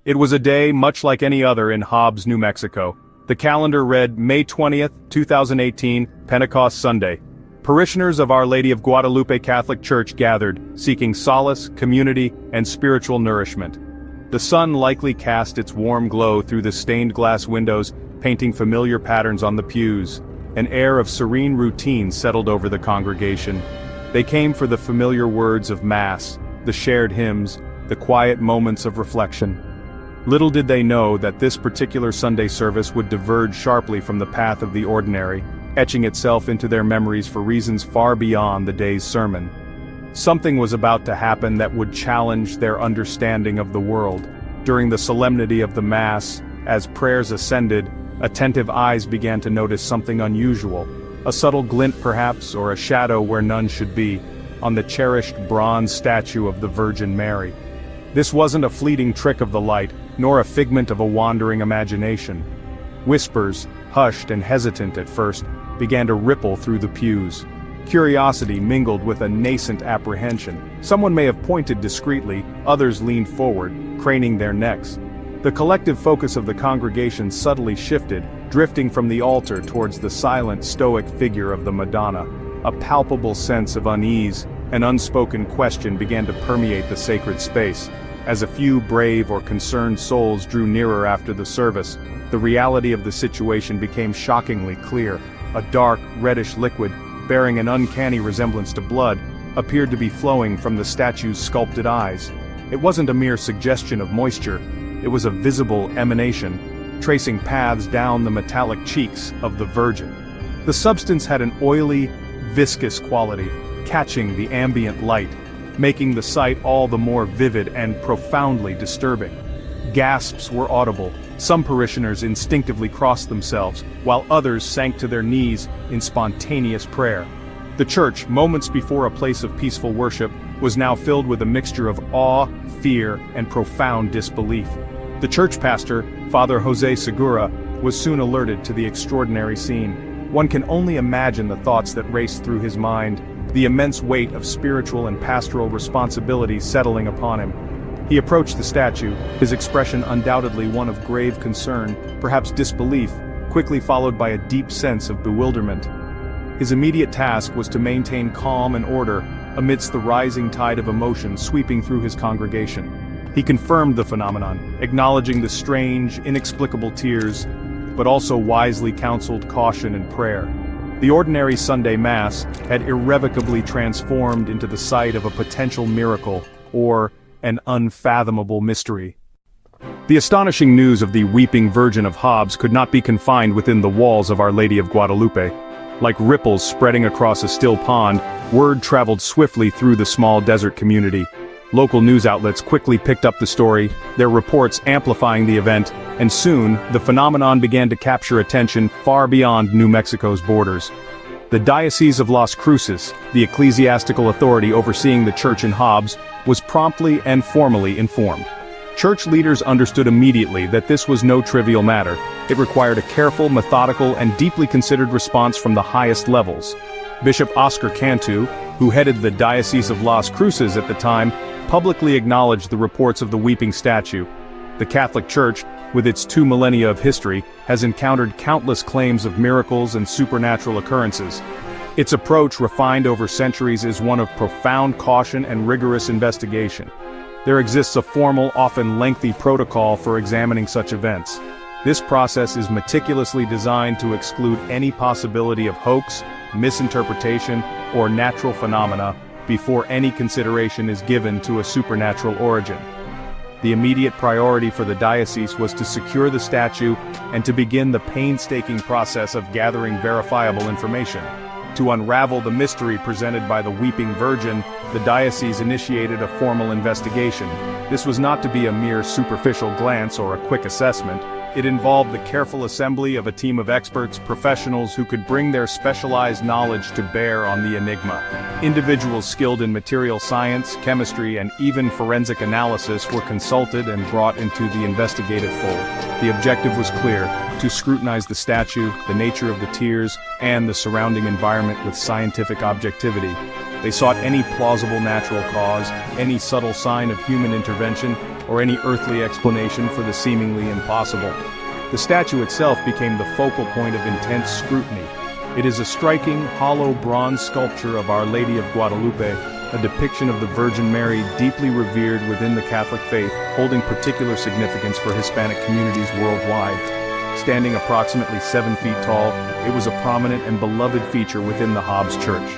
It was a day much like any other in Hobbs, New Mexico. The calendar read May 20th, 2018, Pentecost Sunday. Parishioners of Our Lady of Guadalupe Catholic Church gathered, seeking solace, community, and spiritual nourishment. The sun likely cast its warm glow through the stained glass windows, painting familiar patterns on the pews. An air of serene routine settled over the congregation. They came for the familiar words of Mass, the shared hymns, the quiet moments of reflection. Little did they know that this particular Sunday service would diverge sharply from the path of the ordinary, etching itself into their memories for reasons far beyond the day's sermon. Something was about to happen that would challenge their understanding of the world. During the solemnity of the Mass, as prayers ascended, attentive eyes began to notice something unusual, a subtle glint perhaps, or a shadow where none should be, on the cherished bronze statue of the Virgin Mary. This wasn't a fleeting trick of the light, nor a figment of a wandering imagination. Whispers, hushed and hesitant at first, began to ripple through the pews. Curiosity mingled with a nascent apprehension. Someone may have pointed discreetly, others leaned forward, craning their necks. The collective focus of the congregation subtly shifted, drifting from the altar towards the silent, stoic figure of the Madonna. A palpable sense of unease, an unspoken question began to permeate the sacred space. As a few brave or concerned souls drew nearer after the service, the reality of the situation became shockingly clear. A dark, reddish liquid, bearing an uncanny resemblance to blood, appeared to be flowing from the statue's sculpted eyes. It wasn't a mere suggestion of moisture, it was a visible emanation, tracing paths down the metallic cheeks of the Virgin. The substance had an oily, viscous quality, catching the ambient light, making the sight all the more vivid and profoundly disturbing. Gasps were audible. Some parishioners instinctively crossed themselves, while others sank to their knees in spontaneous prayer. The church, moments before a place of peaceful worship, was now filled with a mixture of awe, fear, and profound disbelief. The church pastor, Father Jose Segura, was soon alerted to the extraordinary scene. One can only imagine the thoughts that raced through his mind, the immense weight of spiritual and pastoral responsibility settling upon him. He approached the statue, his expression undoubtedly one of grave concern, perhaps disbelief, quickly followed by a deep sense of bewilderment. His immediate task was to maintain calm and order amidst the rising tide of emotion sweeping through his congregation. He confirmed the phenomenon, acknowledging the strange, inexplicable tears, but also wisely counseled caution and prayer. The ordinary Sunday Mass had irrevocably transformed into the site of a potential miracle, or an unfathomable mystery. The astonishing news of the Weeping Virgin of Hobbs could not be confined within the walls of Our Lady of Guadalupe. Like ripples spreading across a still pond, word traveled swiftly through the small desert community. Local news outlets quickly picked up the story, their reports amplifying the event, and soon, the phenomenon began to capture attention far beyond New Mexico's borders. The Diocese of Las Cruces, the ecclesiastical authority overseeing the church in Hobbs, was promptly and formally informed. Church leaders understood immediately that this was no trivial matter. It required a careful, methodical, and deeply considered response from the highest levels. Bishop Oscar Cantu, who headed the Diocese of Las Cruces at the time, publicly acknowledged the reports of the weeping statue. The Catholic Church, with its 2 millennia of history, has encountered countless claims of miracles and supernatural occurrences. Its approach, refined over centuries, is one of profound caution and rigorous investigation. There exists a formal, often lengthy protocol for examining such events. This process is meticulously designed to exclude any possibility of hoax, misinterpretation, or natural phenomena before any consideration is given to a supernatural origin. The immediate priority for the diocese was to secure the statue and to begin the painstaking process of gathering verifiable information. To unravel the mystery presented by the Weeping Virgin, the diocese initiated a formal investigation. This was not to be a mere superficial glance or a quick assessment. It involved the careful assembly of a team of experts, professionals who could bring their specialized knowledge to bear on the enigma. Individuals skilled in material science, chemistry, and even forensic analysis were consulted and brought into the investigative fold. The objective was clear: to scrutinize the statue, the nature of the tears, and the surrounding environment with scientific objectivity. They sought any plausible natural cause, any subtle sign of human intervention, or any earthly explanation for the seemingly impossible. The statue itself became the focal point of intense scrutiny. It is a striking, hollow bronze sculpture of Our Lady of Guadalupe, a depiction of the Virgin Mary deeply revered within the Catholic faith, holding particular significance for Hispanic communities worldwide. Standing approximately 7 feet tall, it was a prominent and beloved feature within the Hobbs Church.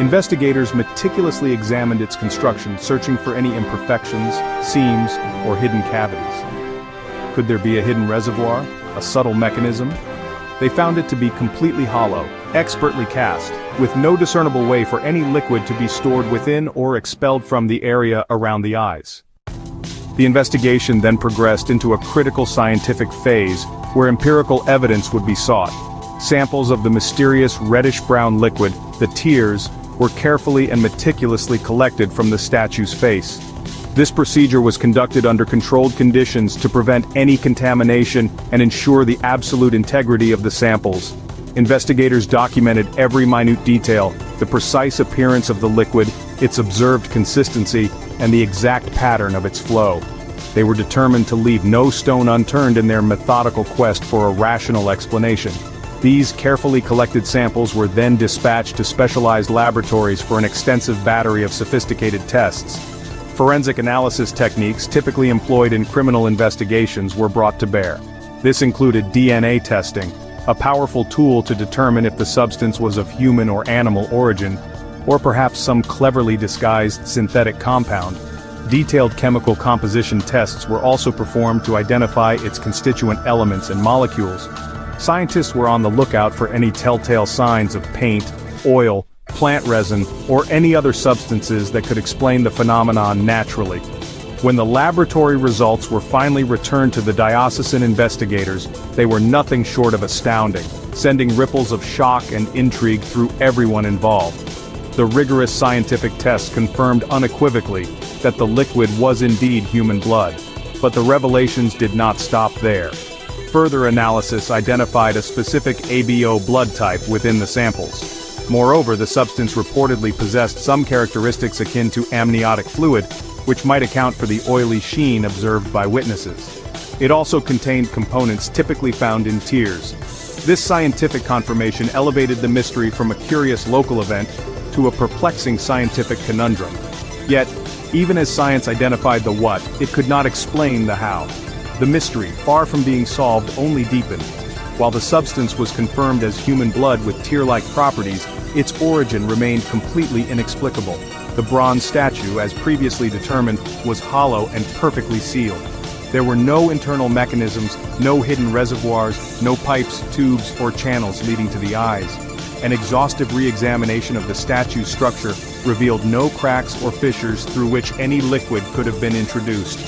Investigators meticulously examined its construction, searching for any imperfections, seams, or hidden cavities. Could there be a hidden reservoir, a subtle mechanism? They found it to be completely hollow, expertly cast, with no discernible way for any liquid to be stored within or expelled from the area around the eyes. The investigation then progressed into a critical scientific phase, where empirical evidence would be sought. Samples of the mysterious reddish-brown liquid, the tears, were carefully and meticulously collected from the statue's face. This procedure was conducted under controlled conditions to prevent any contamination and ensure the absolute integrity of the samples. Investigators documented every minute detail, the precise appearance of the liquid, its observed consistency, and the exact pattern of its flow. They were determined to leave no stone unturned in their methodical quest for a rational explanation. These carefully collected samples were then dispatched to specialized laboratories for an extensive battery of sophisticated tests. Forensic analysis techniques typically employed in criminal investigations were brought to bear. This included DNA testing, a powerful tool to determine if the substance was of human or animal origin, or perhaps some cleverly disguised synthetic compound. Detailed chemical composition tests were also performed to identify its constituent elements and molecules. Scientists were on the lookout for any telltale signs of paint, oil, plant resin, or any other substances that could explain the phenomenon naturally. When the laboratory results were finally returned to the diocesan investigators, they were nothing short of astounding, sending ripples of shock and intrigue through everyone involved. The rigorous scientific tests confirmed unequivocally that the liquid was indeed human blood, but the revelations did not stop there. Further analysis identified a specific ABO blood type within the samples. Moreover, the substance reportedly possessed some characteristics akin to amniotic fluid, which might account for the oily sheen observed by witnesses. It also contained components typically found in tears. This scientific confirmation elevated the mystery from a curious local event to a perplexing scientific conundrum. Yet, even as science identified the what, it could not explain the how. The mystery, far from being solved, only deepened. While the substance was confirmed as human blood with tear-like properties, its origin remained completely inexplicable. The bronze statue, as previously determined, was hollow and perfectly sealed. There were no internal mechanisms, no hidden reservoirs, no pipes, tubes, or channels leading to the eyes. An exhaustive re-examination of the statue's structure revealed no cracks or fissures through which any liquid could have been introduced.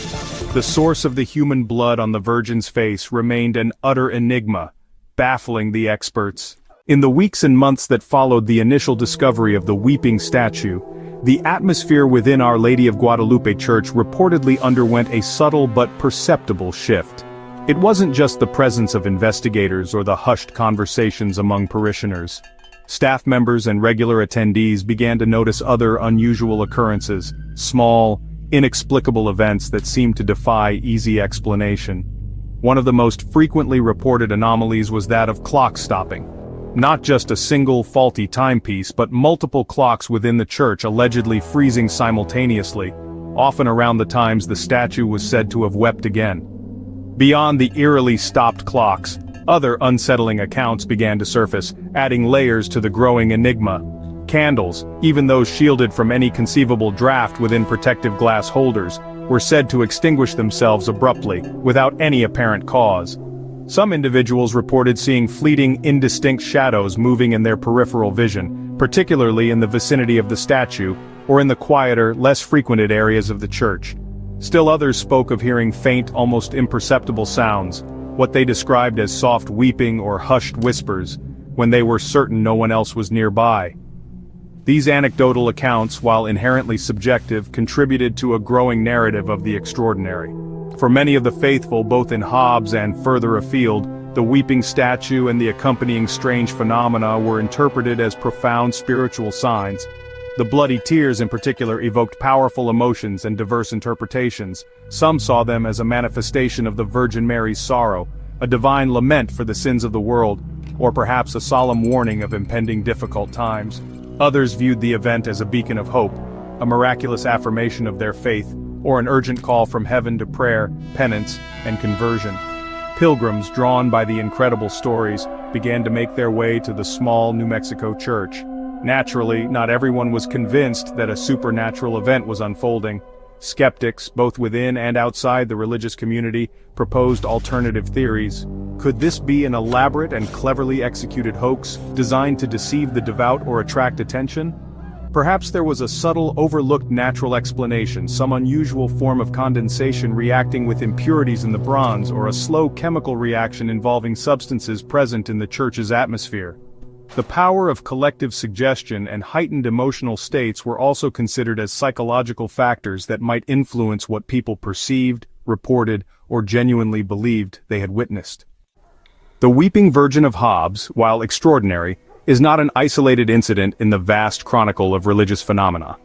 The source of the human blood on the Virgin's face remained an utter enigma, baffling the experts. In the weeks and months that followed the initial discovery of the weeping statue, the atmosphere within Our Lady of Guadalupe Church reportedly underwent a subtle but perceptible shift. It wasn't just the presence of investigators or the hushed conversations among parishioners. Staff members and regular attendees began to notice other unusual occurrences, small, inexplicable events that seemed to defy easy explanation. One of the most frequently reported anomalies was that of clock stopping. Not just a single faulty timepiece, but multiple clocks within the church allegedly freezing simultaneously, often around the times the statue was said to have wept again. Beyond the eerily stopped clocks, other unsettling accounts began to surface, adding layers to the growing enigma. Candles, even those shielded from any conceivable draft within protective glass holders, were said to extinguish themselves abruptly, without any apparent cause. Some individuals reported seeing fleeting, indistinct shadows moving in their peripheral vision, particularly in the vicinity of the statue, or in the quieter, less frequented areas of the church. Still others spoke of hearing faint, almost imperceptible sounds, what they described as soft weeping or hushed whispers, when they were certain no one else was nearby. These anecdotal accounts, while inherently subjective, contributed to a growing narrative of the extraordinary. For many of the faithful, both in Hobbs and further afield, the weeping statue and the accompanying strange phenomena were interpreted as profound spiritual signs. The bloody tears in particular evoked powerful emotions and diverse interpretations. Some saw them as a manifestation of the Virgin Mary's sorrow, a divine lament for the sins of the world, or perhaps a solemn warning of impending difficult times. Others viewed the event as a beacon of hope, a miraculous affirmation of their faith, or an urgent call from heaven to prayer, penance, and conversion. Pilgrims, drawn by the incredible stories, began to make their way to the small New Mexico church. Naturally, not everyone was convinced that a supernatural event was unfolding. Skeptics, both within and outside the religious community, proposed alternative theories. Could this be an elaborate and cleverly executed hoax, designed to deceive the devout or attract attention? Perhaps there was a subtle, overlooked natural explanation, some unusual form of condensation reacting with impurities in the bronze, or a slow chemical reaction involving substances present in the church's atmosphere. The power of collective suggestion and heightened emotional states were also considered as psychological factors that might influence what people perceived, reported, or genuinely believed they had witnessed. The Weeping Virgin of Hobbs, while extraordinary, is not an isolated incident in the vast chronicle of religious phenomena.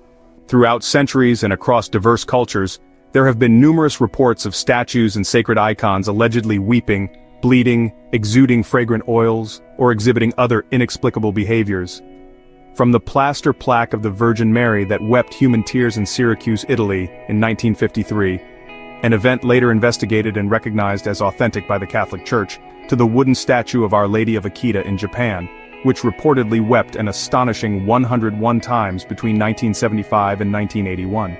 Throughout centuries and across diverse cultures, there have been numerous reports of statues and sacred icons allegedly weeping, bleeding, exuding fragrant oils, or exhibiting other inexplicable behaviors. From the plaster plaque of the Virgin Mary that wept human tears in Syracuse, Italy, in 1953, an event later investigated and recognized as authentic by the Catholic Church, to the wooden statue of Our Lady of Akita in Japan, which reportedly wept an astonishing 101 times between 1975 and 1981.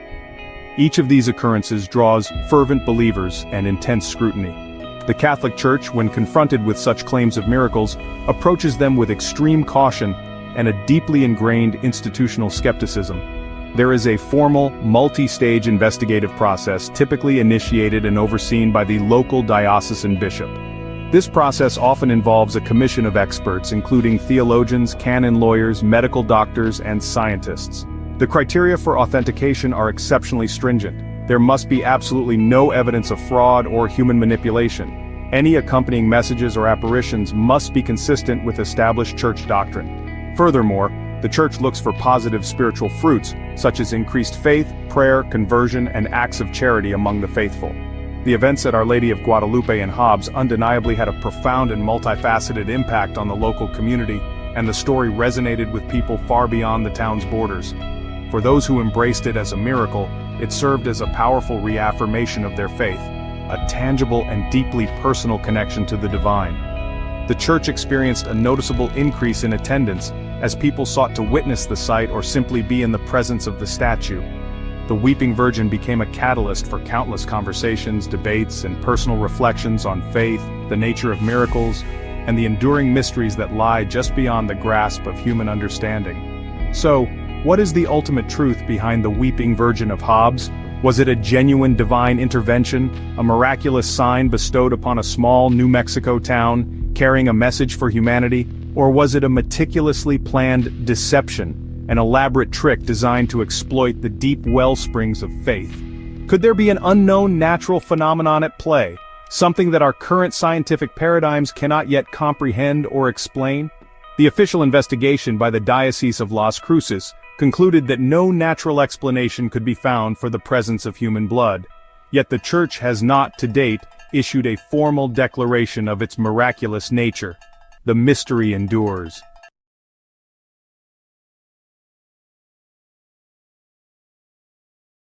Each of these occurrences draws fervent believers and intense scrutiny. The Catholic Church, when confronted with such claims of miracles, approaches them with extreme caution and a deeply ingrained institutional skepticism. There is a formal, multi-stage investigative process typically initiated and overseen by the local diocesan bishop. This process often involves a commission of experts including theologians, canon lawyers, medical doctors, and scientists. The criteria for authentication are exceptionally stringent. There must be absolutely no evidence of fraud or human manipulation. Any accompanying messages or apparitions must be consistent with established church doctrine. Furthermore, the church looks for positive spiritual fruits, such as increased faith, prayer, conversion, and acts of charity among the faithful. The events at Our Lady of Guadalupe and Hobbs undeniably had a profound and multifaceted impact on the local community, and the story resonated with people far beyond the town's borders. For those who embraced it as a miracle, it served as a powerful reaffirmation of their faith, a tangible and deeply personal connection to the divine. The church experienced a noticeable increase in attendance as people sought to witness the sight or simply be in the presence of the statue. The Weeping Virgin became a catalyst for countless conversations, debates, and personal reflections on faith, the nature of miracles, and the enduring mysteries that lie just beyond the grasp of human understanding. So, what is the ultimate truth behind the Weeping Virgin of Hobbs? Was it a genuine divine intervention, a miraculous sign bestowed upon a small New Mexico town, carrying a message for humanity, or was it a meticulously planned deception? An elaborate trick designed to exploit the deep wellsprings of faith? Could there be an unknown natural phenomenon at play, something that our current scientific paradigms cannot yet comprehend or explain? The official investigation by the Diocese of Las Cruces concluded that no natural explanation could be found for the presence of human blood. Yet the Church has not, to date, issued a formal declaration of its miraculous nature. The mystery endures.